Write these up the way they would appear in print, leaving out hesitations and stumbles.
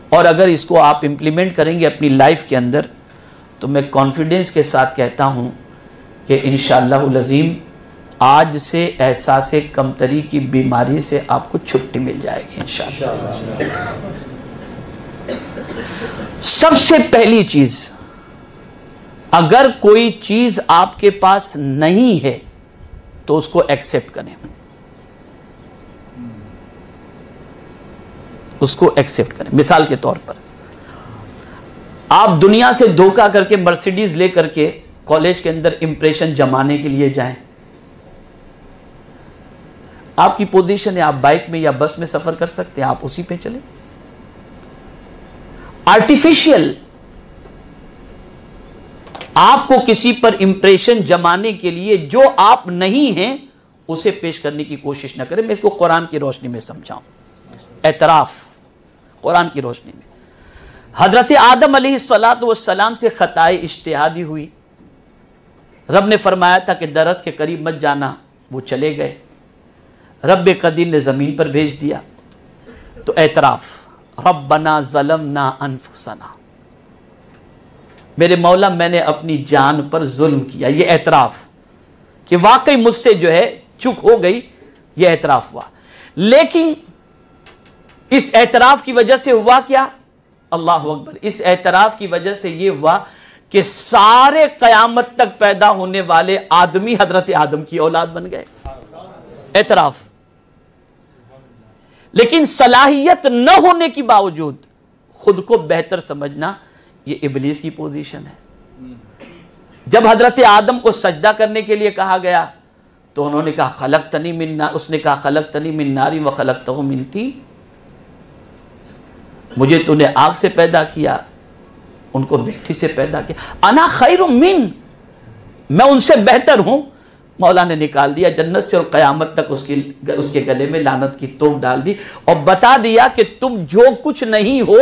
اور اگر اس کو آپ امپلیمنٹ کریں گے اپنی لائف کے اندر تو میں کانفیڈنس کے ساتھ کہتا ہوں کہ انشاءاللہ العظیم آج سے احساس کمتری کی بیماری سے آپ کو چھٹی مل جائے گی انشاءاللہ۔ سب سے پہلی چیز، اگر کوئی چیز آپ کے پاس نہیں ہے تو اس کو ایکسپٹ کریں، اس کو ایکسپٹ کریں۔ مثال کے طور پر آپ دنیا سے دھوکہ کر کے مرسیڈیز لے کر کے کالج کے اندر امپریشن جمانے کے لیے جائیں، آپ کی پوزیشن ہے آپ بائک میں یا بس میں سفر کر سکتے ہیں، آپ اسی پہ چلیں۔ آرٹیفیشل آپ کو کسی پر امپریشن جمانے کے لیے جو آپ نہیں ہیں اسے پیش کرنے کی کوشش نہ کریں۔ میں اس کو قرآن کی روشنی میں سمجھاؤں۔ اعتراف قرآن کی روشنی میں، حضرت آدم علیہ السلام سے خطائے اجتہادی ہوئی، رب نے فرمایا تھا کہ درخت کے قریب مت جانا، وہ چلے گئے، رب قدیر نے زمین پر بھیج دیا، تو اعتراف، ربنا ظلمنا انفسنا، میرے مولا میں نے اپنی جان پر ظلم کیا، یہ اعتراف کہ واقعی مجھ سے جو ہے چک ہو گئی، یہ اعتراف ہوا۔ لیکن اس اعتراف کی وجہ سے ہوا کیا؟ اللہ اکبر، اس اعتراف کی وجہ سے یہ ہوا کہ سارے قیامت تک پیدا ہونے والے آدمی حضرت آدم کی اولاد بن گئے۔ اعتراف۔ لیکن صلاحیت نہ ہونے کی باوجود خود کو بہتر سمجھنا، یہ ابلیس کی پوزیشن ہے۔ جب حضرت آدم کو سجدہ کرنے کے لیے کہا گیا تو انہوں نے کہا خلقتنی من نار، اس نے کہا خلقتنی من نار وخلقتہ من طین، مجھے تو نے آگ سے پیدا کیا، ان کو مٹی سے پیدا کیا، انا خیر من، میں ان سے بہتر ہوں۔ مولا نے نکال دیا جنت سے اور قیامت تک اس کے گلے میں لعنت کی توق ڈال دی اور بتا دیا کہ تم جو کچھ نہیں ہو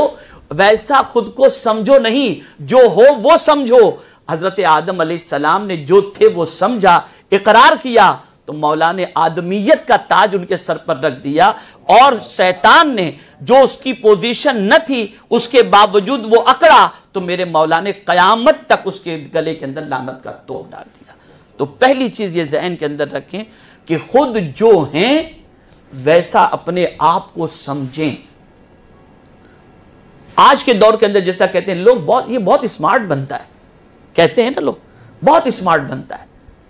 ویسا خود کو سمجھو نہیں، جو ہو وہ سمجھو۔ حضرت آدم علیہ السلام نے جو تھے وہ سمجھا، اقرار کیا، تو مولا نے آدمیت کا تاج ان کے سر پر رکھ دیا، اور شیطان نے جو اس کی پوزیشن نہ تھی اس کے باوجود وہ اکڑا، تو میرے مولا نے قیامت تک اس کے گلے کے اندر لعنت کا توق ڈال دیا۔ تو پہلی چیز یہ ذہن کے اندر رکھیں کہ خود جو ہیں ویسا اپنے آپ کو سمجھیں۔ آج کے دور کے اندر جیسا کہتے ہیں لوگ یہ بہت اسمارٹ بنتا ہے، کہتے ہیں نا لوگ بہت اسمارٹ بنتا ہے۔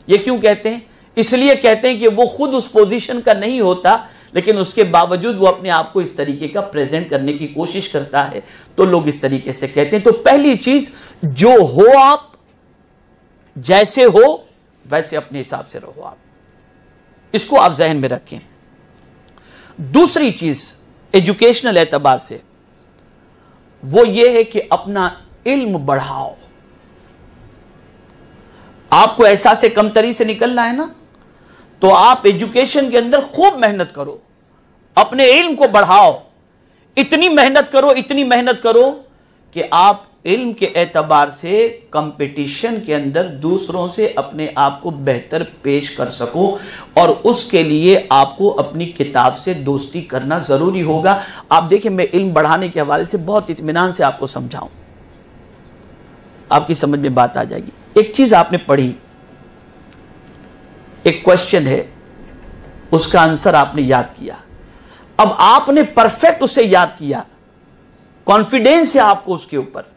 یہ کیوں کہتے ہیں؟ اس لیے کہتے ہیں کہ وہ خود اس پوزیشن کا نہیں ہوتا، لیکن اس کے باوجود وہ اپنے آپ کو اس طریقے کا پریزنٹ کرنے کی کوشش کرتا ہے، تو لوگ اس طریقے سے کہتے ہیں۔ تو پہلی چیز، جو ہو آپ، جیسے ہو ویسے اپنے حساب سے رہو آپ، اس کو آپ ذہن میں رکھیں۔ دوسری چیز ایجوکیشنل اعتبار سے وہ یہ ہے کہ اپنا علم بڑھاؤ۔ آپ کو احساس کمتری سے نکلنا ہے نا، تو آپ ایجوکیشن کے اندر خوب محنت کرو، اپنے علم کو بڑھاؤ، اتنی محنت کرو، اتنی محنت کرو کہ آپ علم کے اعتبار سے کمپٹیشن کے اندر دوسروں سے اپنے آپ کو بہتر پیش کر سکو، اور اس کے لیے آپ کو اپنی کتاب سے دوستی کرنا ضروری ہوگا۔ آپ دیکھیں، میں علم بڑھانے کے حوالے سے بہت اطمینان سے آپ کو سمجھاؤں، آپ کی سمجھ میں بات آ جائے گی۔ ایک چیز آپ نے پڑھی، ایک کوشچن ہے، اس کا آنسر آپ نے یاد کیا، اب آپ نے پرفیکٹ اسے یاد کیا، کانفیڈینس ہے آپ کو اس کے اوپر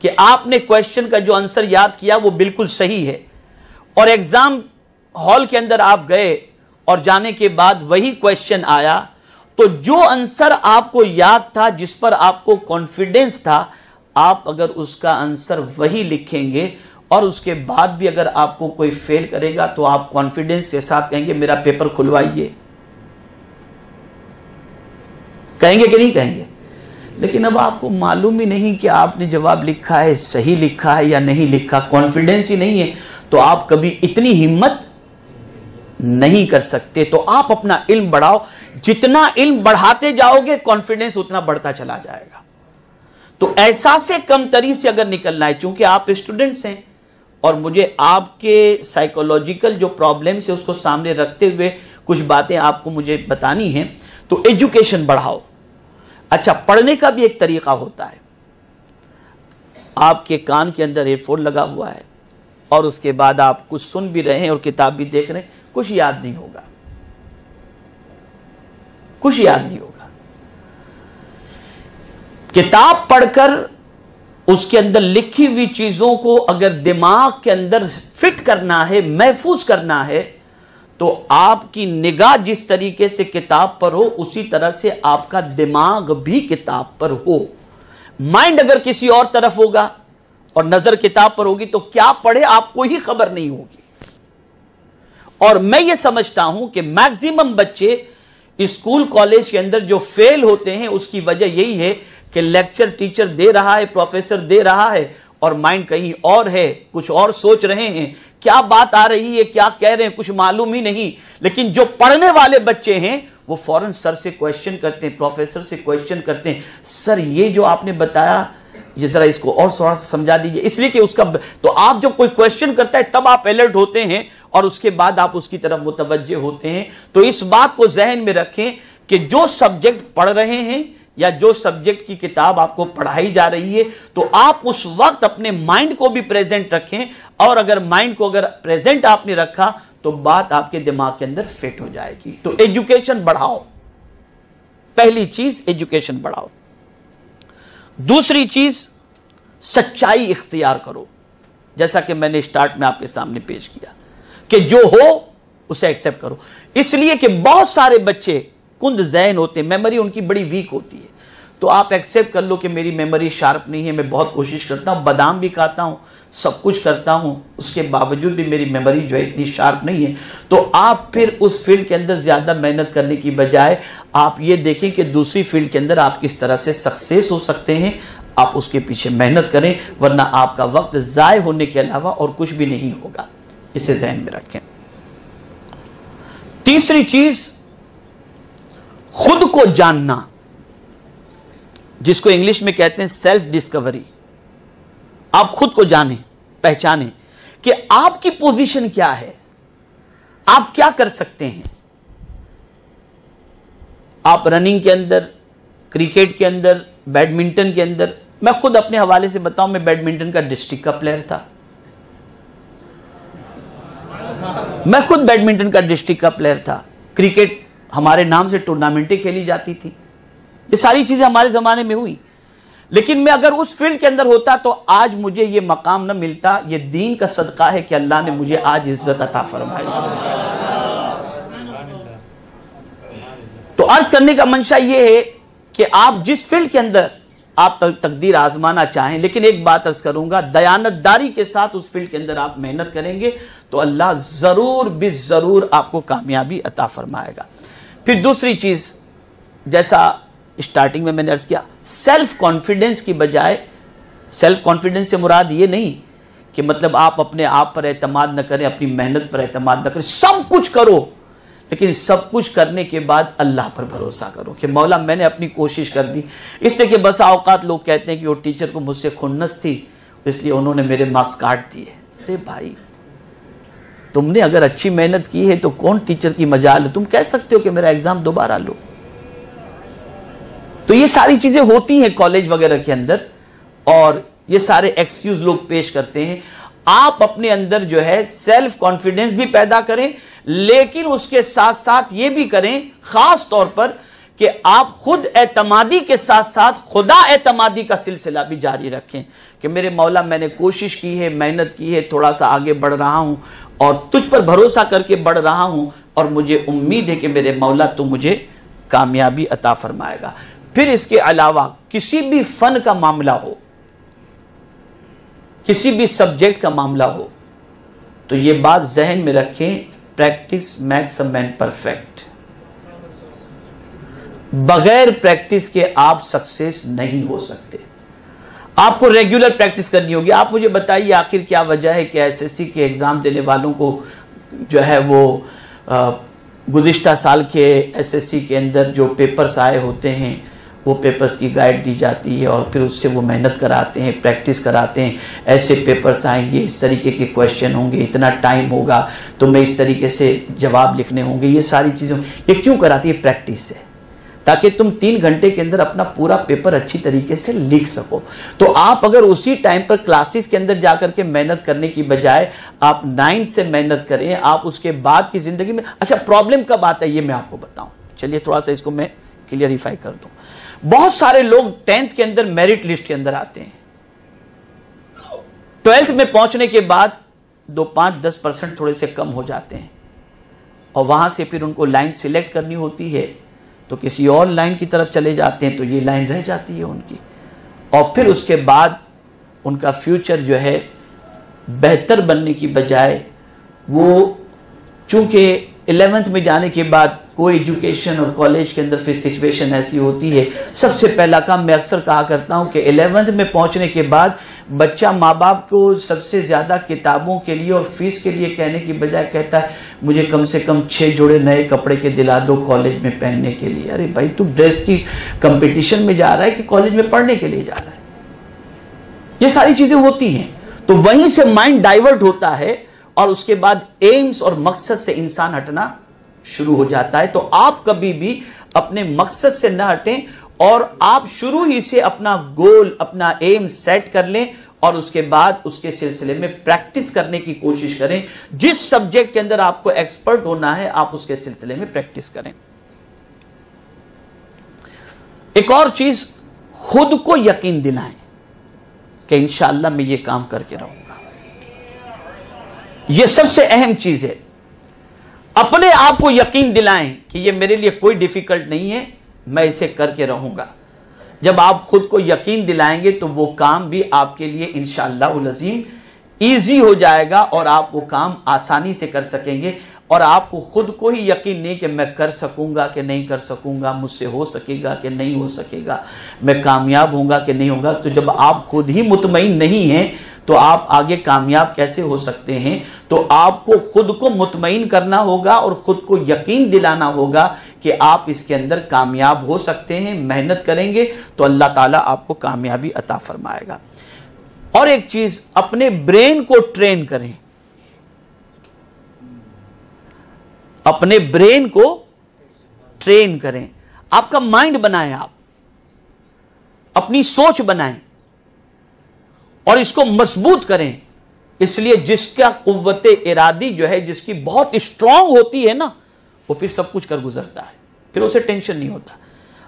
کہ آپ نے کوشچن کا جو آنسر یاد کیا وہ بالکل صحیح ہے، اور ایگزام ہال کے اندر آپ گئے اور جانے کے بعد وہی کوشچن آیا، تو جو آنسر آپ کو یاد تھا، جس پر آپ کو کانفیڈینس تھا، آپ اگر اس کا آنسر وہی لکھیں گے اور اس کے بعد بھی اگر آپ کو کوئی فیل کرے گا تو آپ کانفیڈینس کے ساتھ کہیں گے میرا پیپر کھلوائیے، کہیں گے کہ نہیں کہیں گے؟ لیکن اب آپ کو معلوم ہی نہیں کہ آپ نے جواب لکھا ہے صحیح لکھا ہے یا نہیں لکھا، کانفیڈینس ہی نہیں ہے، تو آپ کبھی اتنی ہمت نہیں کر سکتے۔ تو آپ اپنا علم بڑھاؤ، جتنا علم بڑھاتے جاؤ گے کانفیڈینس اتنا بڑھتا چلا جائے گا۔ تو احساس کمتری سے اگر نکلنا ہے، چونکہ آپ اسٹوڈنٹس ہیں اور مجھے آپ کے سائیکولوجیکل جو پرابلمس ہیں اس کو سامنے رکھتے ہوئے کچھ باتیں آپ کو مجھے بتانی ہیں، تو ایجوکیشن بڑھاؤ۔ अच्छा, पढ़ने का भी एक तरीका होता है। आपके कान के अंदर एयरफोन लगा हुआ है और उसके बाद आप कुछ सुन भी रहे हैं और किताब भी देख रहे हैं, कुछ याद नहीं होगा, कुछ याद नहीं होगा। किताब पढ़कर उसके अंदर लिखी हुई चीजों को अगर दिमाग के अंदर फिट करना है, महफूज करना है, तो आपकी निगाह जिस तरीके से किताब पर हो उसी तरह से आपका दिमाग भी किताब पर हो। माइंड अगर किसी और तरफ होगा और नजर किताब पर होगी तो क्या पढ़े आपको ही खबर नहीं होगी। और मैं ये समझता हूं कि मैक्सिमम बच्चे स्कूल कॉलेज के अंदर जो फेल होते हैं उसकी वजह यही है कि लेक्चर टीचर दे रहा है, प्रोफेसर दे रहा है और माइंड कहीं और है, कुछ और सोच रहे हैं, क्या बात आ रही है, क्या कह रहे हैं, कुछ मालूम ही नहीं। लेकिन जो पढ़ने वाले बच्चे हैं वो फौरन सर से क्वेश्चन करते हैं, प्रोफेसर से क्वेश्चन करते हैं, सर ये जो आपने बताया ये जरा इसको और थोड़ा समझा दीजिए। इसलिए कि उसका तो आप जब कोई क्वेश्चन करता है तब आप अलर्ट होते हैं और उसके बाद आप उसकी तरफ मुतवज्जे होते हैं। तो इस बात को जहन में रखें कि जो सब्जेक्ट पढ़ रहे हैं या जो सब्जेक्ट की किताब आपको पढ़ाई जा रही है तो आप उस वक्त अपने माइंड को भी प्रेजेंट रखें, और अगर माइंड को अगर प्रेजेंट आपने रखा तो बात आपके दिमाग के अंदर फिट हो जाएगी। तो एजुकेशन बढ़ाओ, पहली चीज एजुकेशन बढ़ाओ। दूसरी चीज सच्चाई इख्तियार करो, जैसा कि मैंने स्टार्ट में आपके सामने पेश किया कि जो हो उसे एक्सेप्ट करो। इसलिए कि बहुत सारे बच्चे कुंद ज़हन होते हैं, मेमोरी उनकी बड़ी वीक होती है। तो आप एक्सेप्ट कर लो कि मेरी मेमोरी शार्प नहीं है, मैं बहुत कोशिश करता हूँ, बादाम भी खाता हूँ, सब कुछ करता हूँ, उसके बावजूद भी मेरी मेमोरी जो है इतनी शार्प नहीं है। तो आप फिर उस फील्ड के अंदर ज़्यादा मेहनत करने की बजाय आप ये देखें कि दूसरी फील्ड के अंदर आप किस तरह से सक्सेस हो सकते हैं, आप उसके पीछे मेहनत करें, वरना आपका वक्त ज़ाय होने के अलावा और कुछ भी नहीं होगा। इसे ज़हन में रखें। तीसरी चीज़, खुद को जानना, जिसको इंग्लिश में कहते हैं सेल्फ डिस्कवरी। आप खुद को जानें, पहचानें कि आपकी पोजीशन क्या है, आप क्या कर सकते हैं। आप रनिंग के अंदर, क्रिकेट के अंदर, बैडमिंटन के अंदर, मैं खुद अपने हवाले से बताऊं, मैं बैडमिंटन का डिस्ट्रिक्ट का प्लेयर था। मैं खुद बैडमिंटन का डिस्ट्रिक्ट का प्लेयर था। क्रिकेट हमारे नाम से टूर्नामेंटें खेली जाती थी। ये सारी चीजें हमारे जमाने में हुई। लेकिन मैं अगर उस फील्ड के अंदर होता तो आज मुझे ये मकाम न मिलता। ये दीन का सदका है कि अल्लाह ने मुझे आज इज्जत अता फरमाई। तो अर्ज करने का मंशा ये है कि आप जिस फील्ड के अंदर आप तकदीर आजमाना चाहें, लेकिन एक बात अर्ज करूंगा, दयानतदारी के साथ उस फील्ड के अंदर आप मेहनत करेंगे तो अल्लाह जरूर भी जरूर आपको कामयाबी अता फरमाएगा। फिर दूसरी चीज, जैसा स्टार्टिंग में मैंने अर्ज किया, सेल्फ कॉन्फिडेंस की बजाय, सेल्फ कॉन्फिडेंस से मुराद ये नहीं कि मतलब आप अपने आप पर एतमाद न करें, अपनी मेहनत पर एतमाद न करें, सब कुछ करो, लेकिन सब कुछ करने के बाद अल्लाह पर भरोसा करो कि मौला मैंने अपनी कोशिश कर दी। इसलिए कि बसा औकात लोग कहते हैं कि वो टीचर को मुझसे खुन्नस थी इसलिए उन्होंने मेरे मार्क्स काट दिए। अरे भाई, तुमने अगर अच्छी मेहनत की है तो कौन टीचर की मजाल है, तुम कह सकते हो कि मेरा एग्जाम दोबारा लो। तो ये सारी चीजें होती हैं कॉलेज वगैरह के अंदर और ये सारे एक्सक्यूज लोग पेश करते हैं। आप अपने अंदर जो है सेल्फ कॉन्फिडेंस भी पैदा करें, लेकिन उसके साथ साथ ये भी करें खास तौर पर कि आप खुद एतमादी के साथ साथ खुदा एतमादी का सिलसिला भी जारी रखें कि मेरे मौला मैंने कोशिश की है, मेहनत की है, थोड़ा सा आगे बढ़ रहा हूं और तुझ पर भरोसा करके बढ़ रहा हूं और मुझे उम्मीद है कि मेरे मौला तू मुझे कामयाबी अता फरमाएगा। फिर इसके अलावा किसी भी फन का मामला हो, किसी भी सब्जेक्ट का मामला हो, तो ये बात जहन में रखें, practice makes a man perfect. बगैर प्रैक्टिस के आप सक्सेस नहीं हो सकते। आपको रेगुलर प्रैक्टिस करनी होगी। आप मुझे बताइए आखिर क्या वजह है कि एसएससी के एग्जाम देने वालों को जो है वो गुज़िश्ता साल के एसएससी के अंदर जो पेपर्स आए होते हैं वो पेपर्स की गाइड दी जाती है और फिर उससे वो मेहनत कराते हैं, प्रैक्टिस कराते हैं। ऐसे पेपर्स आएंगे, इस तरीके के क्वेश्चन होंगे, इतना टाइम होगा, तो मैं इस तरीके से जवाब लिखने होंगे। ये सारी चीज़ें ये क्यों कराती है? प्रैक्टिस से। تاکہ تم 3 گھنٹے کے اندر اپنا پورا پیپر اچھی طریقے سے لکھ سکو. تو آپ اگر اسی ٹائم پر کلاسز کے اندر جا کر کے محنت کرنے کی بجائے آپ 9 سے محنت کریں, آپ اس کے بعد کی زندگی میں. اچھا پرابلم کب آتا ہے یہ میں آپ کو بتاؤں, چلیے تھوڑا سا اس کو میں کلیئریفائی کر دوں. بہت سارے لوگ 10th کے اندر میرٹ لسٹ کے اندر آتے ہیں, 12th میں پہنچنے کے بعد 5-10% تھوڑے سے کم ہو جاتے ہیں, اور وہاں سے پھر ان کو لائن سلیکٹ کرنی ہوتی ہے تو کسی اور لائن کی طرف چلے جاتے ہیں, تو یہ لائن رہ جاتی ہے ان کی. اور پھر اس کے بعد ان کا فیوچر جو ہے بہتر بننے کی بجائے وہ چونکہ 11th میں جانے کے بعد کوئی ایجوکیشن اور کالج کے اندر پھر سچویشن ایسی ہوتی ہے, سب سے پہلا کام میں اکثر کہا کرتا ہوں کہ 11th میں پہنچنے کے بعد بچہ ماں باپ کو سب سے زیادہ کتابوں کے لیے اور فیس کے لیے کہنے کی بجائے کہتا ہے مجھے کم سے کم 6 جوڑے نئے کپڑے کے دلا دو کالج میں پہننے کے لیے. ارے بھائی تو ڈریس کی کمپٹیشن میں جا رہا ہے کہ کالج میں پڑھنے کے لیے جا رہا ہے؟ یہ ساری چیزیں ہوتی ہیں. تو وہیں سے مائنڈ ڈائیورٹ ہوتا ہے اور اس کے بعد ایمز اور مقصد سے انسان ہٹنا شروع ہو جاتا ہے. تو آپ کبھی بھی اپنے مقصد سے نہ ہٹیں اور آپ شروع ہی سے اپنا گول, اپنا ایم سیٹ کر لیں اور اس کے بعد اس کے سلسلے میں پریکٹس کرنے کی کوشش کریں. جس سبجیکٹ کے اندر آپ کو ایکسپرٹ ہونا ہے آپ اس کے سلسلے میں پریکٹس کریں. ایک اور چیز, خود کو یقین دلائیں کہ انشاءاللہ میں یہ کام کر کے رہوں گا. یہ سب سے اہم چیز ہے. اپنے آپ کو یقین دلائیں کہ یہ میرے لیے کوئی ڈیفیکلٹ نہیں ہے, میں اسے کر کے رہوں گا. جب آپ خود کو یقین دلائیں گے تو وہ کام بھی آپ کے لیے انشاءاللہ العظیم ایزی ہو جائے گا اور آپ وہ کام آسانی سے کر سکیں گے. اور آپ کو خود کو ہی یقین نہیں کہ میں کر سکوں گا کہ نہیں کر سکوں گا, مجھ سے ہو سکے گا کہ نہیں ہو سکے گا, میں کامیاب ہوں گا کہ نہیں ہوں گا. تو جب آپ خود ہی مطمئن نہیں ہیں تو آپ آگے کامیاب کیسے ہو سکتے ہیں؟ تو آپ کو خود کو مطمئن کرنا ہوگا اور خود کو یقین دلانا ہوگا کہ آپ اس کے اندر کامیاب ہو سکتے ہیں. محنت کریں گے تو اللہ تعالیٰ آپ کو کامیابی عطا فرمائے گا. اور ایک چیز, اپنے برین کو ٹرین کریں. اپنے برین کو ٹرین کریں. آپ کا مائنڈ بنائیں, آپ اپنی سوچ بنائیں اور اس کو مضبوط کریں. اس لیے جس کا قوت ارادی جو ہے, جس کی بہت اسٹرانگ ہوتی ہے نا, وہ پھر سب کچھ کر گزرتا ہے, پھر اسے ٹینشن نہیں ہوتا.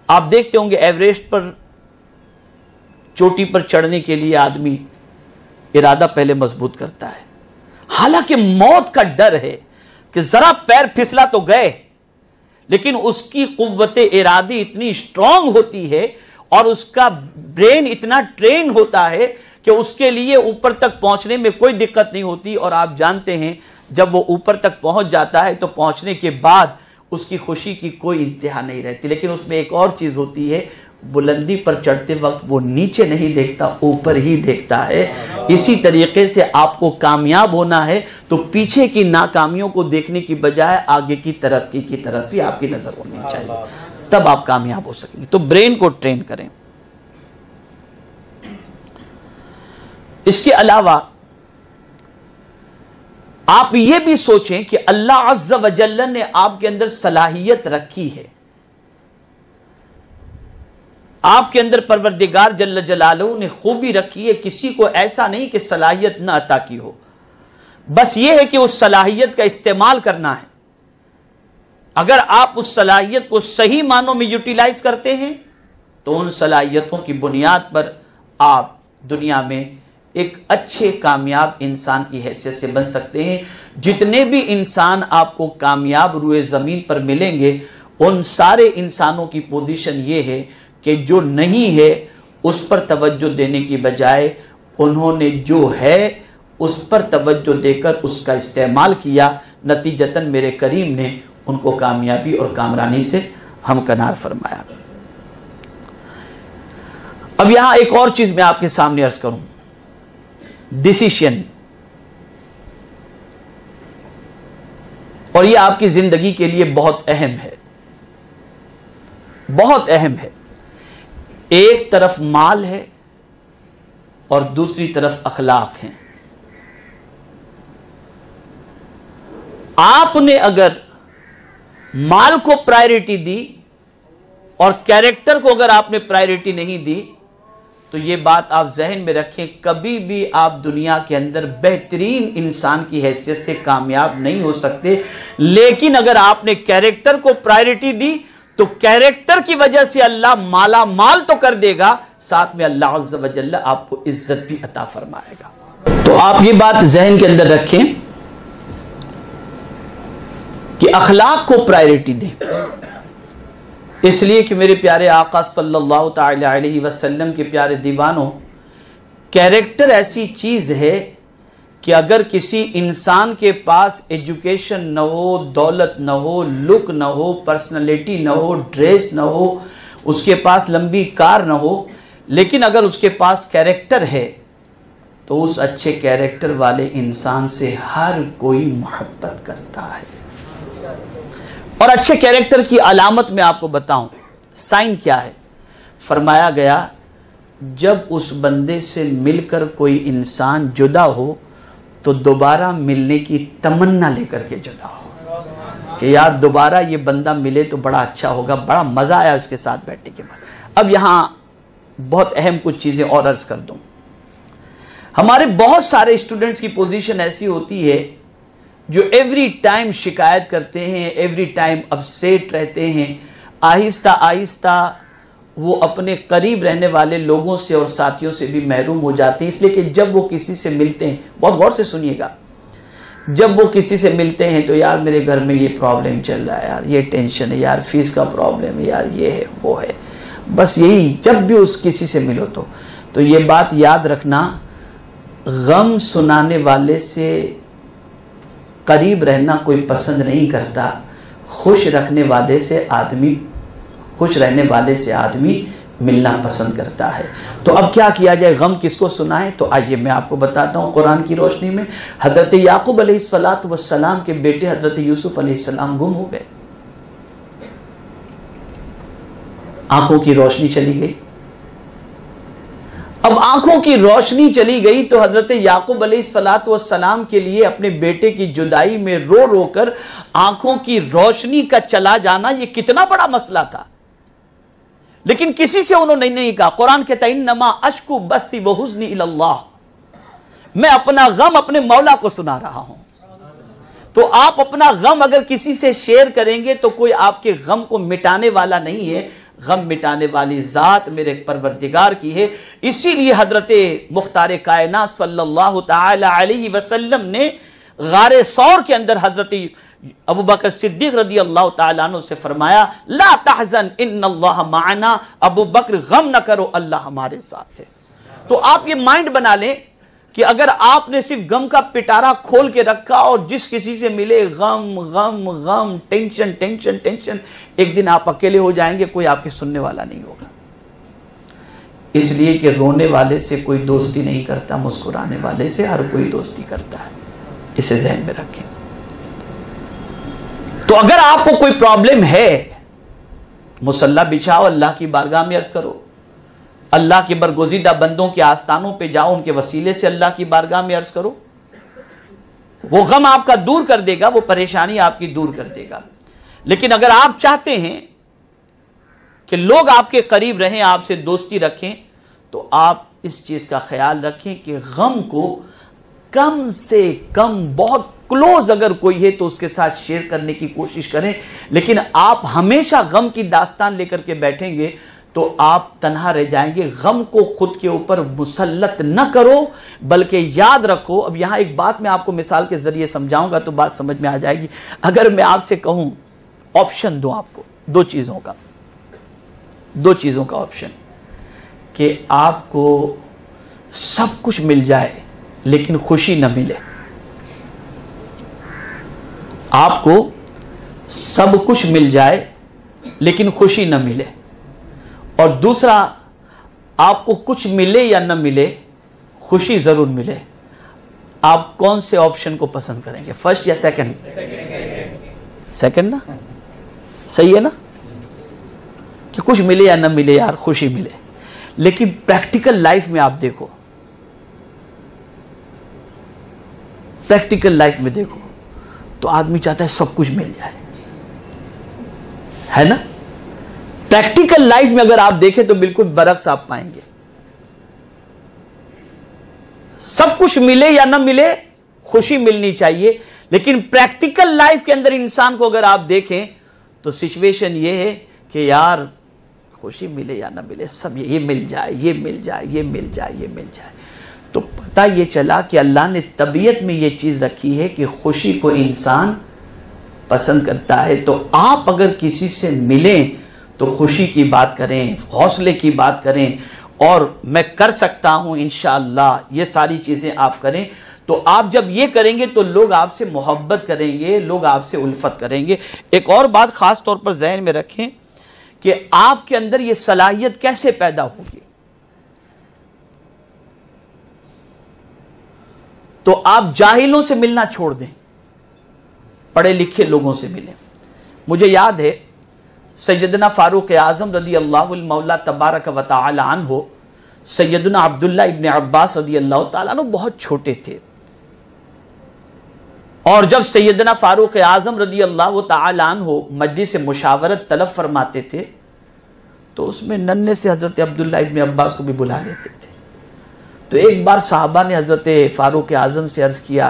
آپ دیکھتے ہوں گے ایوریسٹ پر چوٹی پر چڑھنے کے لیے آدمی ارادہ پہلے مضبوط کرتا ہے, حالانکہ موت کا ڈر ہے کہ ذرا پیر پھسلا تو گئے, لیکن اس کی قوت ارادی اتنی اسٹرانگ ہوتی ہے اور اس کا برین اتنا ٹرین ہوتا ہے کہ اس کے لیے اوپر تک پہنچنے میں کوئی دقت نہیں ہوتی. اور آپ جانتے ہیں جب وہ اوپر تک پہنچ جاتا ہے تو پہنچنے کے بعد اس کی خوشی کی کوئی انتہا نہیں رہتی. لیکن اس میں ایک اور چیز ہوتی ہے, بلندی پر چڑھتے وقت وہ نیچے نہیں دیکھتا, اوپر ہی دیکھتا ہے. اسی طریقے سے آپ کو کامیاب ہونا ہے تو پیچھے کی ناکامیوں کو دیکھنے کی بجائے آگے کی ترقی کی طرف ہی آپ کی نظر ہونی چاہیے, تب آپ کامیاب ہو سکیں گے. تو برین کو ٹرین کریں. اس کے علاوہ آپ یہ بھی سوچیں کہ اللہ عز و جل نے آپ کے اندر صلاحیت رکھی ہے. آپ کے اندر پروردگار جل جلالہ نے خوبی رکھی ہے. کسی کو ایسا نہیں کہ صلاحیت نہ عطا کی ہو, بس یہ ہے کہ اس صلاحیت کا استعمال کرنا ہے. اگر آپ اس صلاحیت کو صحیح معنوں میں یوٹیلائز کرتے ہیں تو ان صلاحیتوں کی بنیاد پر آپ دنیا میں ایک اچھے کامیاب انسان کی حیثیت سے بن سکتے ہیں. جتنے بھی انسان آپ کو کامیاب روئے زمین پر ملیں گے, ان سارے انسانوں کی پوزیشن یہ ہے کہ جو نہیں ہے اس پر توجہ دینے کی بجائے انہوں نے جو ہے اس پر توجہ دے کر اس کا استعمال کیا. نتیجتاً میرے کریم نے ان کو کامیابی اور کامرانی سے ہمکنار فرمایا. اب یہاں ایک اور چیز میں آپ کے سامنے عرض کروں, ڈیسیشن. اور یہ آپ کی زندگی کے لیے بہت اہم ہے, بہت اہم ہے. ایک طرف مال ہے اور دوسری طرف اخلاق ہیں. آپ نے اگر مال کو پرائرٹی دی اور کیریکٹر کو اگر آپ نے پرائیورٹی نہیں دی تو یہ بات آپ ذہن میں رکھیں، کبھی بھی آپ دنیا کے اندر بہترین انسان کی حیثیت سے کامیاب نہیں ہو سکتے۔ لیکن اگر آپ نے کیریکٹر کو پرائیورٹی دی تو کیریکٹر کی وجہ سے اللہ مالا مال تو کر دے گا، ساتھ میں اللہ عز و جل آپ کو عزت بھی عطا فرمائے گا۔ تو آپ یہ بات ذہن کے اندر رکھیں کہ اخلاق کو پرائیورٹی دیں، اس لیے کہ میرے پیارے آقا صلی اللہ تعالی علیہ وسلم کے پیارے دیوانوں، کیریکٹر ایسی چیز ہے کہ اگر کسی انسان کے پاس ایجوکیشن نہ ہو، دولت نہ ہو، لک نہ ہو، پرسنالٹی نہ ہو، ڈریس نہ ہو، اس کے پاس لمبی کار نہ ہو، لیکن اگر اس کے پاس کیریکٹر ہے تو اس اچھے کیریکٹر والے انسان سے ہر کوئی محبت کرتا ہے۔ اور اچھے کیریکٹر کی علامت میں آپ کو بتاؤں، سائن کیا ہے؟ فرمایا گیا جب اس بندے سے مل کر کوئی انسان جدا ہو تو دوبارہ ملنے کی تمنا لے کر کے جدا ہو کہ یار دوبارہ یہ بندہ ملے تو بڑا اچھا ہوگا، بڑا مزہ آیا اس کے ساتھ بیٹھنے کے بعد۔ اب یہاں بہت اہم کچھ چیزیں اور عرض کر دوں۔ ہمارے بہت سارے اسٹوڈنٹس کی پوزیشن ایسی ہوتی ہے جو ایوری ٹائم شکایت کرتے ہیں، ایوری ٹائم اپسیٹ رہتے ہیں، آہستہ آہستہ وہ اپنے قریب رہنے والے لوگوں سے اور ساتھیوں سے بھی محروم ہو جاتے ہیں، اس لیے کہ جب وہ کسی سے ملتے ہیں، بہت غور سے سنیے گا، جب وہ کسی سے ملتے ہیں تو یار میرے گھر میں یہ پرابلم چل رہا ہے، یار یہ ٹینشن ہے، یار فیس کا پرابلم ہے، یار یہ ہے وہ ہے، بس یہی جب بھی اس کسی سے ملو تو یہ بات یاد رکھنا، غم سنانے والے سے قریب رہنا کوئی پسند نہیں کرتا، خوش رہنے والے سے آدمی ملنا پسند کرتا ہے۔ تو اب کیا کیا جائے، غم کس کو سنائے؟ تو آئیے میں آپ کو بتاتا ہوں قرآن کی روشنی میں۔ حضرت یعقوب علیہ السلام کے بیٹے حضرت یوسف علیہ السلام گم ہو گئے، آنکھوں کی روشنی چلی گئی۔ اب آنکھوں کی روشنی چلی گئی تو حضرت یعقوب علیہ السلام کے لیے اپنے بیٹے کی جدائی میں رو رو کر آنکھوں کی روشنی کا چلا جانا یہ کتنا بڑا مسئلہ تھا، لیکن کسی سے انہوں نے نہیں کہا۔ قرآن کہتا ہے انما اشکو بثی وحزنی الی اللہ، میں اپنا غم اپنے مولا کو سنا رہا ہوں۔ تو آپ اپنا غم اگر کسی سے شیئر کریں گے تو کوئی آپ کے غم کو مٹانے والا نہیں ہے، غم مٹانے والی ذات میرے پروردگار کی ہے۔ اسی لیے حضرت مختار کائنات صلی اللہ تعالی علیہ وسلم نے غار ثور کے اندر حضرت ابو بکر صدیق رضی اللہ تعالیٰ عنہ سے فرمایا لا تحزن ان اللہ معنا، ابو بکر غم نہ کرو، اللہ ہمارے ساتھ ہے۔ تو آپ یہ مائنڈ بنا لیں کہ اگر آپ نے صرف غم کا پٹارا کھول کے رکھا اور جس کسی سے ملے غم غم غم، ٹینشن ٹینشن ٹینشن، ایک دن آپ اکیلے ہو جائیں گے، کوئی آپ کی سننے والا نہیں ہوگا۔ اس لیے کہ رونے والے سے کوئی دوستی نہیں کرتا، مسکرانے والے سے ہر کوئی دوستی کرتا ہے، اسے ذہن میں رکھیں۔ تو اگر آپ کو کوئی پرابلم ہے، مصلی بچھاؤ، اللہ کی بارگاہ میں عرض کرو، اللہ کے برگزیدہ بندوں کے آستانوں پہ جاؤ، ان کے وسیلے سے اللہ کی بارگاہ میں عرض کرو، وہ غم آپ کا دور کر دے گا، وہ پریشانی آپ کی دور کر دے گا۔ لیکن اگر آپ چاہتے ہیں کہ لوگ آپ کے قریب رہیں، آپ سے دوستی رکھیں، تو آپ اس چیز کا خیال رکھیں کہ غم کو کم سے کم، بہت کلوز اگر کوئی ہے تو اس کے ساتھ شیئر کرنے کی کوشش کریں، لیکن آپ ہمیشہ غم کی داستان لے کر کے بیٹھیں گے تو آپ تنہا رہ جائیں گے۔ غم کو خود کے اوپر مسلط نہ کرو، بلکہ یاد رکھو۔ اب یہاں ایک بات میں آپ کو مثال کے ذریعے سمجھاؤں گا تو بات سمجھ میں آ جائے گی۔ اگر میں آپ سے کہوں، آپشن دوں آپ کو دو چیزوں کا آپشن، کہ آپ کو سب کچھ مل جائے لیکن خوشی نہ ملے، آپ کو سب کچھ مل جائے لیکن خوشی نہ ملے، اور دوسرا آپ کو کچھ ملے یا نہ ملے خوشی ضرور ملے، آپ کون سے آپشن کو پسند کریں گے، فرسٹ یا سیکنڈ؟ سیکنڈ نا، صحیح ہے نا، کہ کچھ ملے یا نہ ملے یار خوشی ملے۔ لیکن پریکٹیکل لائف میں آپ دیکھو، پریکٹیکل لائف میں دیکھو تو آدمی چاہتا ہے سب کچھ مل جائے، ہے نا؟ प्रैक्टिकल लाइफ में अगर आप देखें तो बिल्कुल बरक्स आप पाएंगे। सब कुछ मिले या ना मिले, खुशी मिलनी चाहिए, लेकिन प्रैक्टिकल लाइफ के अंदर इंसान को अगर आप देखें तो सिचुएशन ये है कि यार खुशी मिले या ना मिले, सब ये मिल जाए, ये मिल जाए, ये मिल जाए, ये मिल जाए। तो पता ये चला कि अल्लाह ने तबीयत में ये चीज रखी है कि खुशी को इंसान पसंद करता है। तो आप अगर किसी से मिलें तो खुशी की बात करें, हौसले की बात करें, और मैं कर सकता हूं इंशाअल्लाह, ये सारी चीजें आप करें। तो आप जब ये करेंगे तो लोग आपसे मोहब्बत करेंगे, लोग आपसे उल्फत करेंगे। एक और बात खास तौर पर ज़हन में रखें कि आपके अंदर ये सलाहियत कैसे पैदा होगी। तो आप जाहिलों से मिलना छोड़ दें, पढ़े लिखे लोगों से मिलें। मुझे याद है सैयदना फारूक आज़म रदी अल्लाह मौला तबारक व तआला अन्हु, सैयदना अब्दुल्ला इब्न अब्बास रदी अल्लाह तआला अन्हु बहुत छोटे थे, और जब सैयदना फारूक आज़म रदी अल्लाह तआला अन्हु मजलिस मुशावरत तलब फरमाते थे तो उसमें नन्हे से हज़रत अब्दुल्ला इब्न अब्बास को भी बुला लेते थे। तो एक बार साहबा ने हज़रत फारूक आज़म से अर्ज़ किया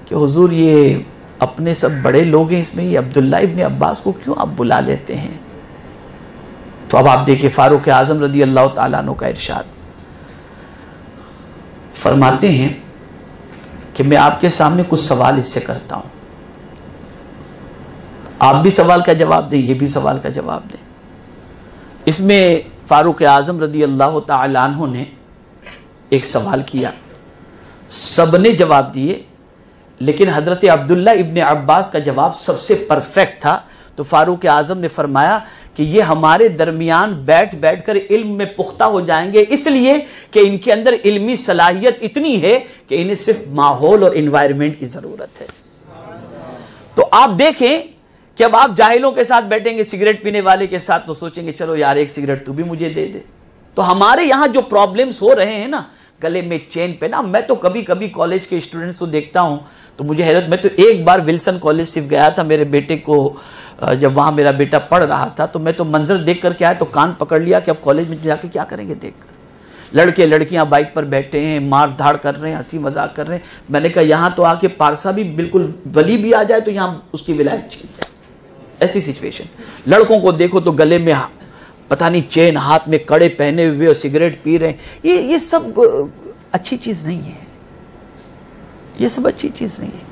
कि हुजूर ये अपने सब बड़े लोग हैं, इसमें ये अब्दुल्ला इब्न अब्बास को क्यों आप बुला लेते हैं। तो अब आप देखिए फारूक आज़म रदी अल्लाह तआला अन्हु का इरशाद, फरमाते हैं कि मैं आपके सामने कुछ सवाल इससे करता हूं, आप भी सवाल का जवाब दें, ये भी सवाल का जवाब दें। इसमें फारूक आज़म रदी अल्लाह तआला अन्हु ने एक सवाल किया, सबने जवाब दिए, लेकिन हजरत अब्दुल्ला इब्न अब्बास का जवाब सबसे परफेक्ट था। तो फारूक आज़म ने फरमाया कि ये हमारे दरमियान बैठ बैठ कर इल्म में पुख्ता हो जाएंगे, इसलिए कि इनके अंदर इल्मी सलाहियत इतनी है कि इन्हें सिर्फ माहौल और एनवायरनमेंट की ज़रूरत है। तो आप देखें कि अब आप जाहिलों के साथ बैठेंगे, सिगरेट पीने वाले के साथ, तो सोचेंगे चलो यार एक सिगरेट तू भी मुझे दे दे। तो हमारे यहाँ जो प्रॉब्लम्स हो रहे हैं ना, गले में चेन पे ना, मैं तो कभी कभी कॉलेज के स्टूडेंट्स को देखता हूँ तो मुझे हैरत, मैं तो एक बार विल्सन कॉलेज सिर्फ गया था मेरे बेटे को, जब वहाँ मेरा बेटा पढ़ रहा था, तो मैं तो मंजर देख कर के आया तो कान पकड़ लिया कि अब कॉलेज में जाके क्या करेंगे। देखकर लड़के लड़कियां बाइक पर बैठे हैं, मार धाड़ कर रहे हैं, हंसी मजाक कर रहे हैं। मैंने कहा यहाँ तो आके पारसा भी बिल्कुल वली भी आ जाए तो यहाँ उसकी विलायत छीन जाए, ऐसी सिचुएशन। लड़कों को देखो तो गले में पता नहीं चेन, हाथ में कड़े पहने हुए और सिगरेट पी रहे हैं। ये सब अच्छी चीज नहीं है, ये सब अच्छी चीज नहीं है।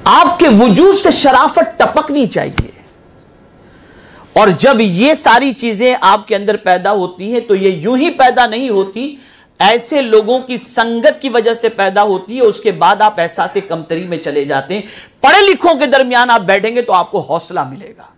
आपके वजूद से शराफत टपकनी चाहिए, और जब ये सारी चीजें आपके अंदर पैदा होती हैं तो ये यूं ही पैदा नहीं होती, ऐसे लोगों की संगत की वजह से पैदा होती है। उसके बाद आप एहसास कमतरी में चले जाते हैं। पढ़े लिखों के दरमियान आप बैठेंगे तो आपको हौसला मिलेगा,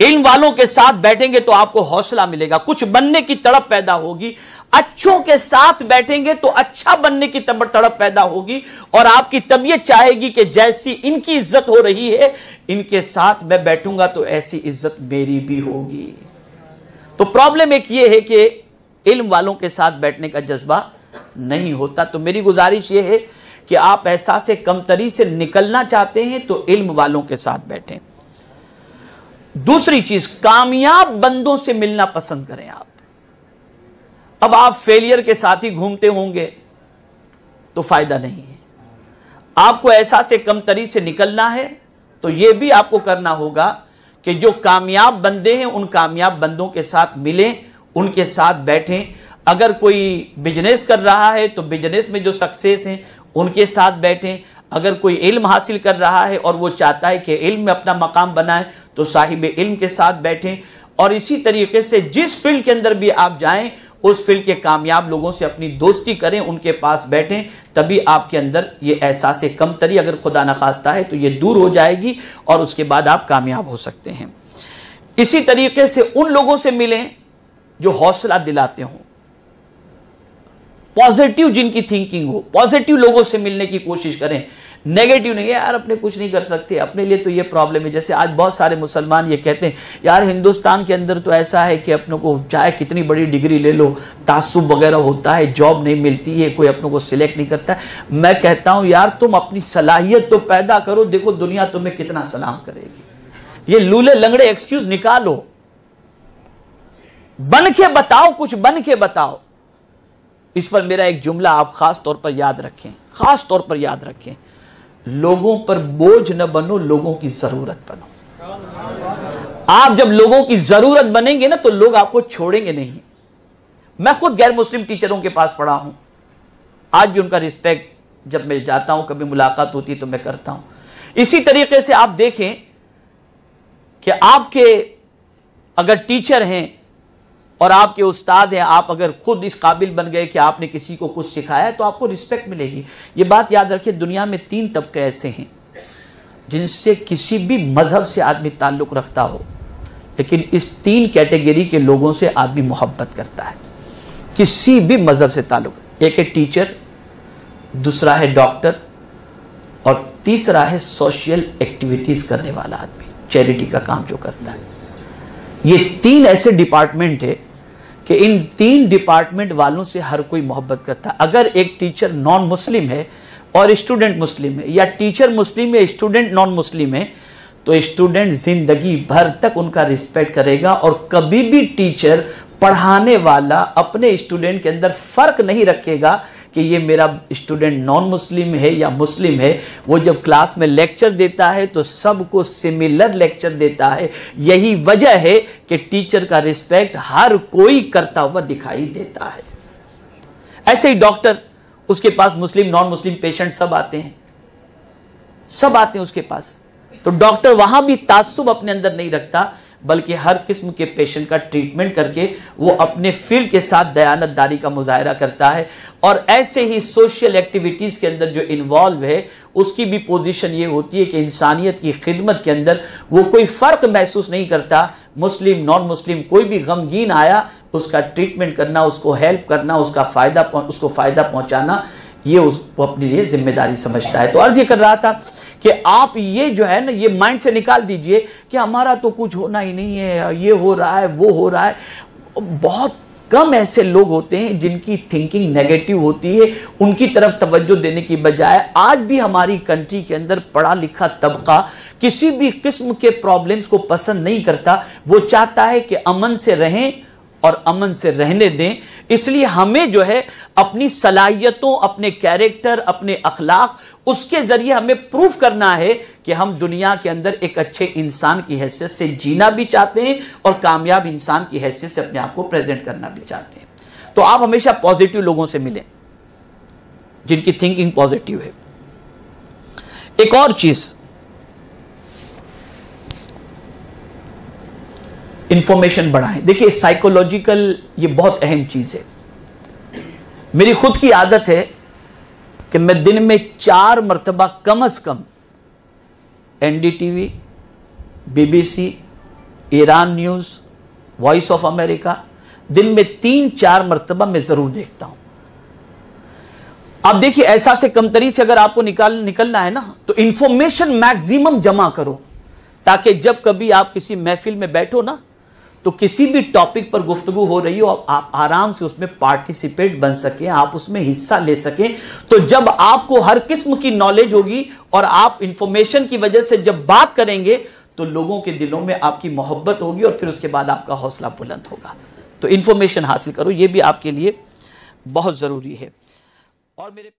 इन वालों के साथ बैठेंगे तो आपको हौसला मिलेगा, कुछ बनने की तड़प पैदा होगी। अच्छों के साथ बैठेंगे तो अच्छा बनने की तड़प पैदा होगी, और आपकी तबीयत चाहेगी कि जैसी इनकी इज्जत हो रही है, इनके साथ मैं बैठूंगा तो ऐसी इज्जत मेरी भी होगी। तो प्रॉब्लम एक ये है कि इल्म वालों के साथ बैठने का जज्बा नहीं होता। तो मेरी गुजारिश ये है कि आप एहसास कमतरी से निकलना चाहते हैं तो इल्म वालों के साथ बैठें। दूसरी चीज, कामयाब बंदों से मिलना पसंद करें आप। अब आप फेलियर के साथ ही घूमते होंगे तो फायदा नहीं है। आपको एहसास कमतरी से निकलना है तो यह भी आपको करना होगा कि जो कामयाब बंदे हैं उन कामयाब बंदों के साथ मिलें, उनके साथ बैठें। अगर कोई बिजनेस कर रहा है तो बिजनेस में जो सक्सेस हैं उनके साथ बैठें। अगर कोई इल्म हासिल कर रहा है और वो चाहता है कि इल्म में अपना मकाम बनाए तो साहिब इल्म के साथ बैठें। और इसी तरीके से जिस फील्ड के अंदर भी आप जाएं उस फील्ड के कामयाब लोगों से अपनी दोस्ती करें, उनके पास बैठें, तभी आपके अंदर ये एहसास कमतरी अगर खुदा न खास्ता है तो ये दूर हो जाएगी और उसके बाद आप कामयाब हो सकते हैं। इसी तरीके से उन लोगों से मिलें जो हौसला दिलाते हों, पॉजिटिव जिनकी थिंकिंग हो, पॉजिटिव लोगों से मिलने की कोशिश करें। नेगेटिव नहीं है यार अपने कुछ नहीं कर सकते, अपने लिए तो ये प्रॉब्लम है। जैसे आज बहुत सारे मुसलमान ये कहते हैं यार हिंदुस्तान के अंदर तो ऐसा है कि अपनों को चाहे कितनी बड़ी डिग्री ले लो, तासुब वगैरह होता है, जॉब नहीं मिलती है, कोई अपनों को सिलेक्ट नहीं करता है। मैं कहता हूं यार तुम अपनी सलाहियत तो पैदा करो, देखो दुनिया तुम्हें कितना सलाम करेगी। ये लूले लंगड़े एक्सक्यूज निकालो, बन के बताओ, कुछ बन के बताओ। इस पर मेरा एक जुमला आप खास तौर पर याद रखें, खास तौर पर याद रखें, लोगों पर बोझ न बनो, लोगों की जरूरत बनो। आप जब लोगों की जरूरत बनेंगे ना तो लोग आपको छोड़ेंगे नहीं। मैं खुद गैर मुस्लिम टीचरों के पास पढ़ा हूं, आज भी उनका रिस्पेक्ट जब मैं जाता हूं, कभी मुलाकात होती तो मैं करता हूं। इसी तरीके से आप देखें कि आपके अगर टीचर हैं और आपके उस्ताद हैं, आप अगर खुद इस काबिल बन गए कि आपने किसी को कुछ सिखाया है तो आपको रिस्पेक्ट मिलेगी। ये बात याद रखिए, दुनिया में 3 तबके ऐसे हैं जिनसे किसी भी मजहब से आदमी ताल्लुक रखता हो, लेकिन इस 3 कैटेगरी के लोगों से आदमी मोहब्बत करता है, किसी भी मजहब से ताल्लुक। एक है टीचर, दूसरा है डॉक्टर, और तीसरा है सोशल एक्टिविटीज करने वाला आदमी, चैरिटी का काम जो करता है। ये 3 ऐसे डिपार्टमेंट है कि इन 3 डिपार्टमेंट वालों से हर कोई मोहब्बत करता है। अगर एक टीचर नॉन मुस्लिम है और स्टूडेंट मुस्लिम है, या टीचर मुस्लिम है स्टूडेंट नॉन मुस्लिम है, तो स्टूडेंट जिंदगी भर तक उनका रिस्पेक्ट करेगा। और कभी भी टीचर पढ़ाने वाला अपने स्टूडेंट के अंदर फर्क नहीं रखेगा कि ये मेरा स्टूडेंट नॉन मुस्लिम है या मुस्लिम है। वो जब क्लास में लेक्चर देता है तो सबको सिमिलर लेक्चर देता है। यही वजह है कि टीचर का रिस्पेक्ट हर कोई करता हुआ दिखाई देता है। ऐसे ही डॉक्टर, उसके पास मुस्लिम नॉन मुस्लिम पेशेंट सब आते हैं, सब आते हैं उसके पास। तो डॉक्टर वहां भी ताज्जुब अपने अंदर नहीं रखता, बल्कि हर किस्म के पेशेंट का ट्रीटमेंट करके वो अपने फील्ड के साथ दयानतदारी का मुजाहरा करता है। और ऐसे ही सोशल एक्टिविटीज के अंदर जो इन्वॉल्व है, उसकी भी पोजीशन ये होती है कि इंसानियत की खिदमत के अंदर वो कोई फर्क महसूस नहीं करता। मुस्लिम नॉन मुस्लिम कोई भी गमगीन आया, उसका ट्रीटमेंट करना, उसको हेल्प करना, उसको फायदा पहुंचाना, ये उसको अपने लिए जिम्मेदारी समझता है। तो अर्ज ये कर रहा था कि आप ये जो है ना, ये माइंड से निकाल दीजिए कि हमारा तो कुछ होना ही नहीं है, ये हो रहा है, वो हो रहा है। बहुत कम ऐसे लोग होते हैं जिनकी थिंकिंग नेगेटिव होती है। उनकी तरफ तवज्जो देने की बजाय आज भी हमारी कंट्री के अंदर पढ़ा लिखा तबका किसी भी किस्म के प्रॉब्लम्स को पसंद नहीं करता। वो चाहता है कि अमन से रहें और अमन से रहने दें। इसलिए हमें जो है अपनी सलाहियतों, अपने कैरेक्टर, अपने अखलाक, उसके जरिए हमें प्रूफ करना है कि हम दुनिया के अंदर एक अच्छे इंसान की हैसियत से जीना भी चाहते हैं और कामयाब इंसान की हैसियत से अपने आप को प्रेजेंट करना भी चाहते हैं। तो आप हमेशा पॉजिटिव लोगों से मिलें जिनकी थिंकिंग पॉजिटिव है। एक और चीज, इंफॉर्मेशन बढ़ाएं। देखिए साइकोलॉजिकल ये बहुत अहम चीज है। मेरी खुद की आदत है कि मैं दिन में 4 मरतबा कम से कम NDTV, BBC, Iran news, voice of America, दिन में 3-4 मरतबा मैं जरूर देखता हूं। आप देखिए ऐसा से कमतरी से अगर आपको निकलना है ना, तो इंफॉर्मेशन मैक्सिमम जमा करो, ताकि जब कभी आप किसी महफिल में बैठो ना, तो किसी भी टॉपिक पर गुफ्तगू हो रही हो, आप आराम से उसमें पार्टिसिपेट बन सकें, आप उसमें हिस्सा ले सकें। तो जब आपको हर किस्म की नॉलेज होगी और आप इंफॉर्मेशन की वजह से जब बात करेंगे, तो लोगों के दिलों में आपकी मोहब्बत होगी और फिर उसके बाद आपका हौसला बुलंद होगा। तो इंफॉर्मेशन हासिल करो, यह भी आपके लिए बहुत जरूरी है। और मेरे